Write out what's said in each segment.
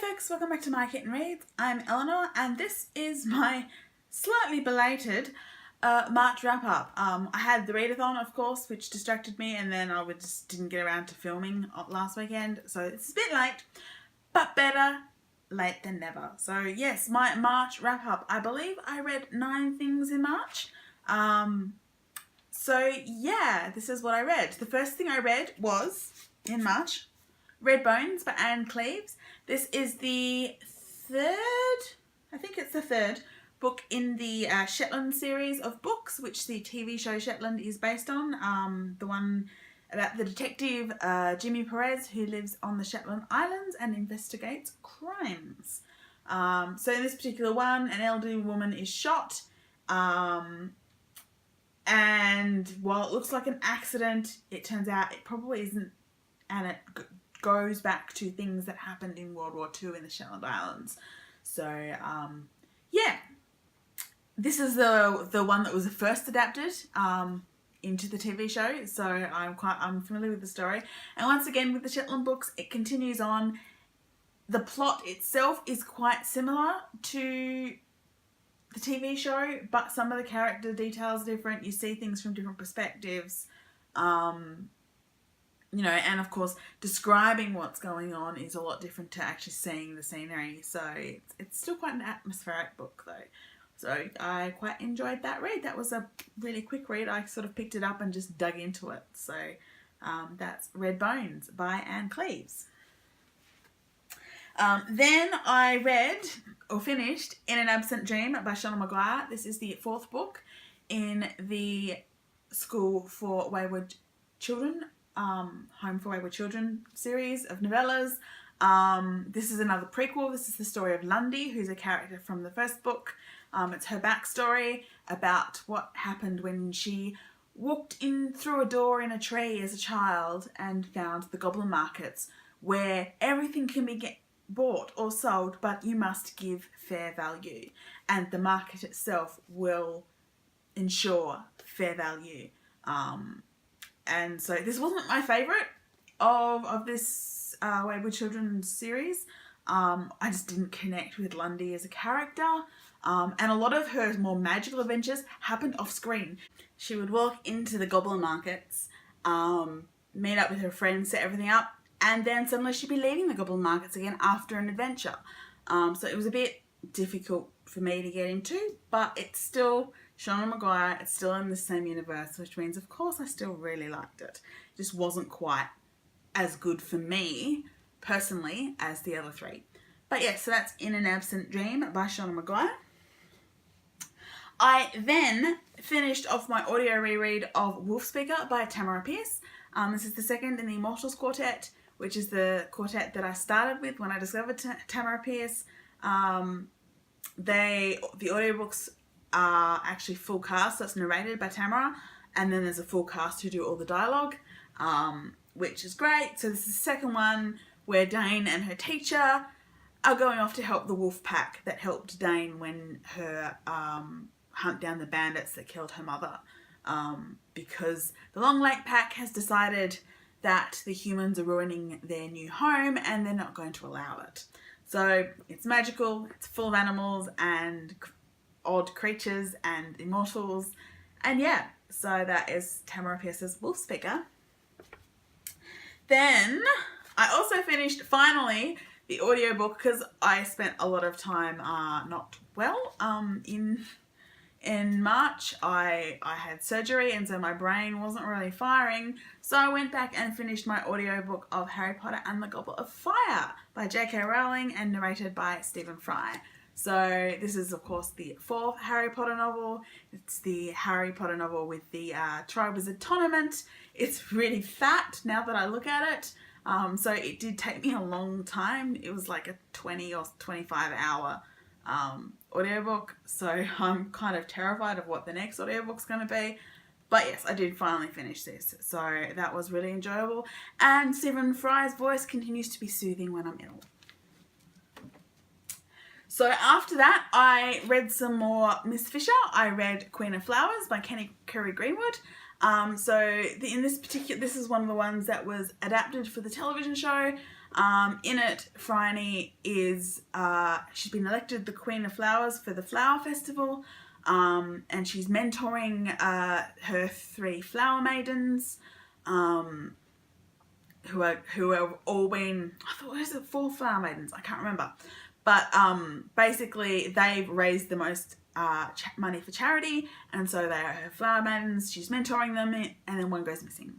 folks, welcome back to My Kitten Reads. I'm Eleanor and this is my slightly belated March wrap-up. I had the readathon, of course, which distracted me, and then I just didn't get around to filming last weekend, so it's a bit late, but better late than never. So yes, my March wrap-up. I believe I read 9 things in March. So yeah, this is what I read. The first thing I read was, in March, Red Bones by Ann Cleeves. This is the third book in the Shetland series of books, which the TV show Shetland is based on. The one about the detective Jimmy Perez, who lives on the Shetland Islands and investigates crimes. So in this particular one, an elderly woman is shot, and while it looks like an accident, it turns out it probably isn't, and it goes back to things that happened in World War II in the Shetland Islands. So yeah, this is the one that was first adapted into the TV show, so I'm familiar with the story. And once again, with the Shetland books, it continues on. The plot itself is quite similar to the TV show, but some of the character details are different. You see things from different perspectives. You know, and of course, describing what's going on is a lot different to actually seeing the scenery. So it's still quite an atmospheric book though. So I quite enjoyed that read. That was a really quick read. I sort of picked it up and just dug into it. So that's Red Bones by Ann Cleeves. Then I read, or finished, In an Absent Dream by Seanan McGuire. This is the 4th book in the School for Wayward Children, Home for Wayward Children series of novellas. This is another prequel. This is the story of Lundy, who's a character from the first book. It's her backstory about what happened when she walked in through a door in a tree as a child and found the goblin markets, where everything can be bought or sold, but you must give fair value, and the market itself will ensure fair value. And so this wasn't my favourite of this Wayward Children series. I just didn't connect with Lundy as a character. And a lot of her more magical adventures happened off screen. She would walk into the goblin markets, meet up with her friends, set everything up, and then suddenly she'd be leaving the goblin markets again after an adventure. So it was a bit difficult for me to get into, but it's still Seanan McGuire, it's still in the same universe, which means of course I still really liked it. It just wasn't quite as good for me personally as the other 3. But yeah, so that's In an Absent Dream by Seanan McGuire. I then finished off my audio reread of Wolfspeaker by Tamara Pierce. This is the second in the Immortals Quartet, which is the quartet that I started with when I discovered Tamara Pierce. The audiobooks are actually full cast, so it's narrated by Tamara, and then there's a full cast who do all the dialogue, which is great. So this is the second one where Dane and her teacher are going off to help the wolf pack that helped Dane when her hunt down the bandits that killed her mother, because the Long Lake pack has decided that the humans are ruining their new home and they're not going to allow it. So it's magical, it's full of animals and odd creatures and immortals, and yeah, so that is Tamara Pierce's Wolfspeaker. Then I also finished finally the audiobook, because I spent a lot of time not well. In March I had surgery, and so my brain wasn't really firing, so I went back and finished my audiobook of Harry Potter and the Goblet of Fire by J.K. Rowling and narrated by Stephen Fry. So this is of course the 4th Harry Potter novel. It's the Harry Potter novel with the Triwizard Tournament. It's really fat now that I look at it. So it did take me a long time. It was like a 20 or 25 hour audiobook. So I'm kind of terrified of what the next audiobook's going to be. But yes, I did finally finish this. So that was really enjoyable. And Stephen Fry's voice continues to be soothing when I'm ill. So after that, I read some more Miss Fisher. I read Queen of Flowers by Kenny Curry Greenwood. This is one of the ones that was adapted for the television show. In it, Phryne is, she's been elected the Queen of Flowers for the Flower Festival, and she's mentoring her 3 flower maidens, who have all been, I thought, what is it, 4 flower maidens? I can't remember. But basically, they've raised the most money for charity, and so they are her flower maidens. She's mentoring them, and then one goes missing.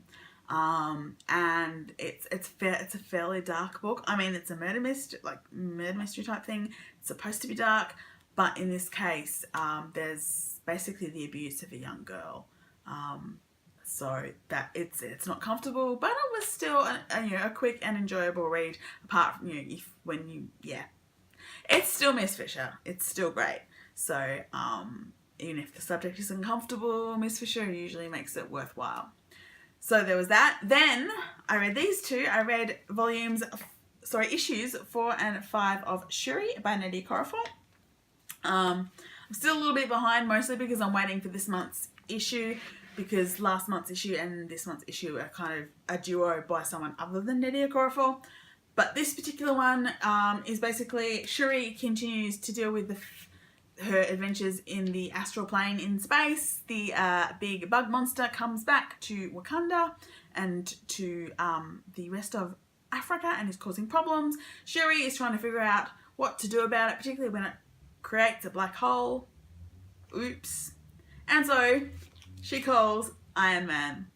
And it's a fairly dark book. I mean, it's a murder mystery type thing. It's supposed to be dark, but in this case, there's basically the abuse of a young girl. So that it's not comfortable, but it was still a quick and enjoyable read. Apart from it's still Miss Fisher. It's still great. So even if the subject is uncomfortable, Miss Fisher usually makes it worthwhile. So there was that. Then I read these 2. I read issues 4 and 5 of Shuri by Nnedi Okorafor. I'm still a little bit behind, mostly because I'm waiting for this month's issue, because last month's issue and this month's issue are kind of a duo by someone other than Nnedi Okorafor. But this particular one is basically Shuri continues to deal with her adventures in the astral plane in space. The big bug monster comes back to Wakanda and to the rest of Africa and is causing problems. Shuri is trying to figure out what to do about it, particularly when it creates a black hole. Oops. And so she calls Iron Man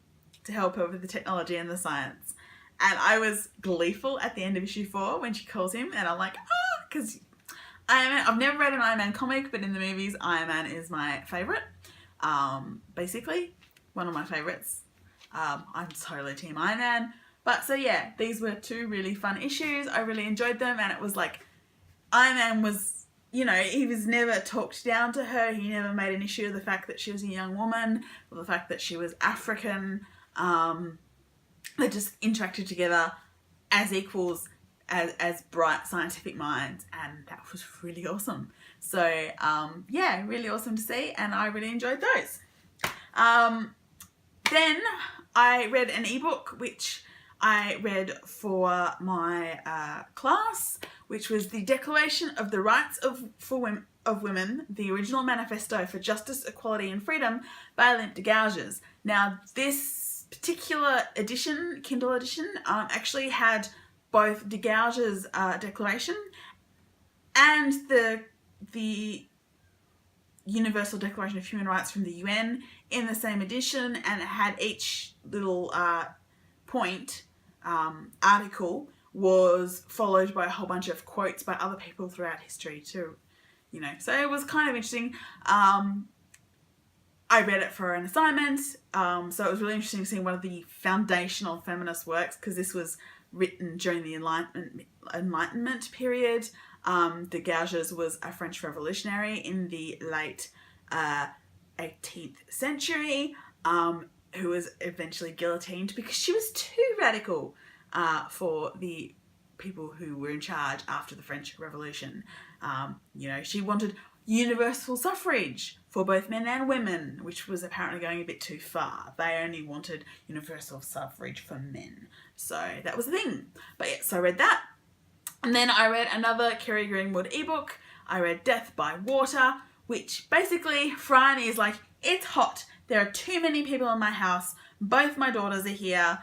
to help her with the technology and the science. And I was gleeful at the end of issue 4 when she calls him, and I'm like, because Iron Man, I've never read an Iron Man comic, but in the movies, Iron Man is my favourite. Basically, one of my favourites. I'm totally Team Iron Man. But so yeah, these were 2 really fun issues. I really enjoyed them, and it was like, Iron Man was, he was never talked down to her. He never made an issue of the fact that she was a young woman, or the fact that she was African. They just interacted together as equals, as bright scientific minds, and that was really awesome. So yeah, really awesome to see, and I really enjoyed those. Then I read an ebook which I read for my class, which was the Declaration of the Rights of Women, the original manifesto for justice, equality and freedom by Olympe de Gouges. Now this particular edition, Kindle edition, actually had both de Gouges' declaration and the Universal Declaration of Human Rights from the UN in the same edition, and it had each little point, article, was followed by a whole bunch of quotes by other people throughout history too, so it was kind of interesting. I read it for an assignment, so it was really interesting seeing one of the foundational feminist works, because this was written during the Enlightenment period. De Gouges was a French revolutionary in the late 18th century, who was eventually guillotined because she was too radical for the people who were in charge after the French Revolution. She wanted universal suffrage for both men and women, which was apparently going a bit too far. They only wanted universal suffrage for men. So that was the thing. But yeah, so I read that. And then I read another Kerry Greenwood ebook. I read Death by Water, which basically, Phryne is like, it's hot. There are too many people in my house. Both my daughters are here.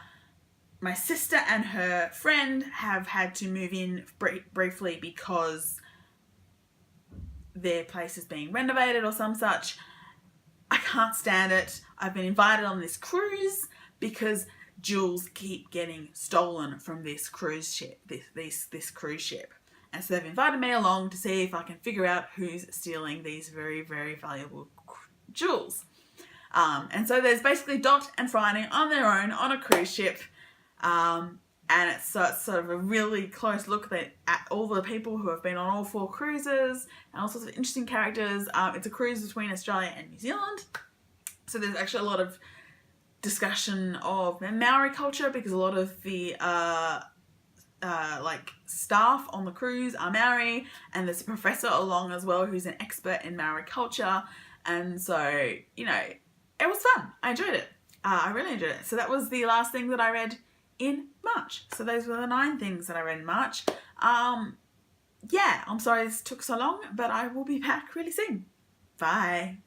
My sister and her friend have had to move in briefly because their place is being renovated or some such. I can't stand it. I've been invited on this cruise because jewels keep getting stolen from this cruise ship, this cruise ship. And so they've invited me along to see if I can figure out who's stealing these very, very valuable jewels. And so there's basically Dot and Phryne on their own on a cruise ship. And it's sort of a really close look at all the people who have been on all 4 cruises and all sorts of interesting characters. It's a cruise between Australia and New Zealand. So there's actually a lot of discussion of Maori culture, because a lot of the staff on the cruise are Maori, and there's a professor along as well who's an expert in Maori culture. And so, it was fun. I enjoyed it. I really enjoyed it. So that was the last thing that I read in March. So those were the 9 things that I read in March. Yeah, I'm sorry this took so long, but I will be back really soon. Bye.